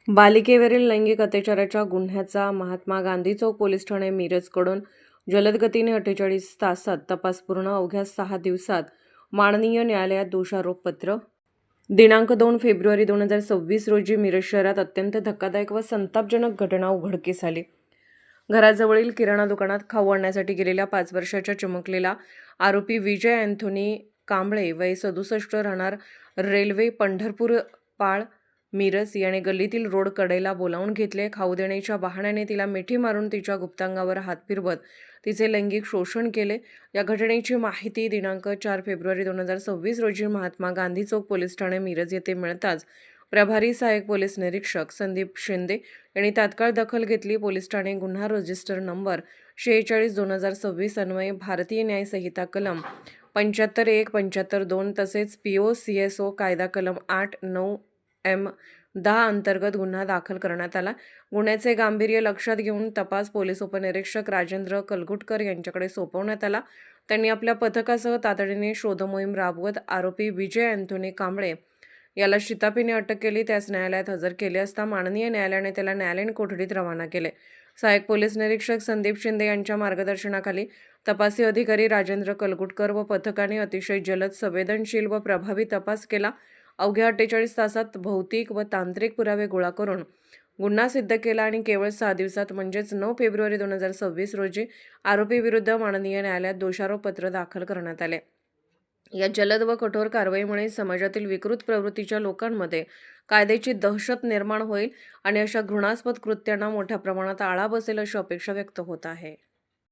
बालिकेवरील लैंगिक अत्याचाराच्या गुन्ह्याचा महात्मा गांधी चौक पोलीस ठाणे मिरजकडून जलद गतीने 48 तासात तपास पूर्ण. अवघ्या 6 दिवसात माननीय न्यायालयात दोषारोपपत्र. दिनांक 2 फेब्रुवारी 2026 रोजी मिरज शहरात अत्यंत धक्कादायक व संतापजनक घटना उघडकीस आली. घराजवळील किराणा दुकानात खाऊ आणण्यासाठी गेलेला 5 वर्षाचा चमकलेला आरोपी विजय अँथोनी कांबळे वय 67 राहणार रेल्वे पंढरपूर पाळ मिरज याने गल्लीतील रोड कडेला बोलावून घेतले. खाऊ देण्याच्या बहाण्याने तिला मिठी मारून तिच्या गुप्तांगावर हात फिरवत तिचे लैंगिक शोषण केले. या घटनेची माहिती दिनांक 4 फेब्रुवारी 2026 रोजी महात्मा गांधी चौक पोलीस ठाणे मिरज येथे मिळताच प्रभारी सहाय्यक पोलीस निरीक्षक संदीप शिंदे यांनी तात्काळ दखल घेतली. पोलीस ठाणे गुन्हा रजिस्टर नंबर 46/2026 अन्वये भारतीय न्याय संहिता कलम 75(1), 75(2) तसेच POCSO कायदा कलम 8(9)M(10) अंतर्गत गुन्हा दाखल करण्यात आला. गुन्ह्याचे गांभीर्य लक्षात घेऊन तपास पोलीस उपनिरीक्षक राजेंद्र कलगुटकर यांच्याकडे सोपवण्यात आला. त्यांनी आपल्या पथकासह तातडीने शोधमोहीम राबवत आरोपी विजय अँथोनी कांबळे याला शिताफीने अटक केली. त्यास न्यायालयात हजर केले असता माननीय न्यायालयाने त्याला न्यायालयीन कोठडीत रवाना केले. सहाय्यक पोलीस निरीक्षक संदीप शिंदे यांच्या मार्गदर्शनाखाली तपासी अधिकारी राजेंद्र कलगुटकर व पथकाने अतिशय जलद, संवेदनशील व प्रभावी तपास केला. अवघ्या 48 तासात भौतिक व तांत्रिक पुरावे गोळा करून गुन्हा सिद्ध केला आणि केवळ 6 दिवसात म्हणजेच 9 फेब्रुवारी 2026 रोजी आरोपी विरुद्ध माननीय न्यायालयात दोषारोपपत्र दाखल करण्यात आले. या जलद व कठोर कारवाईमुळे समाजातील विकृत प्रवृत्तीच्या लोकांमध्ये कायद्याची दहशत निर्माण होईल आणि अशा घृणास्पद कृत्यांना मोठ्या प्रमाणात आळा बसेल अशी अपेक्षा व्यक्त होत आहे.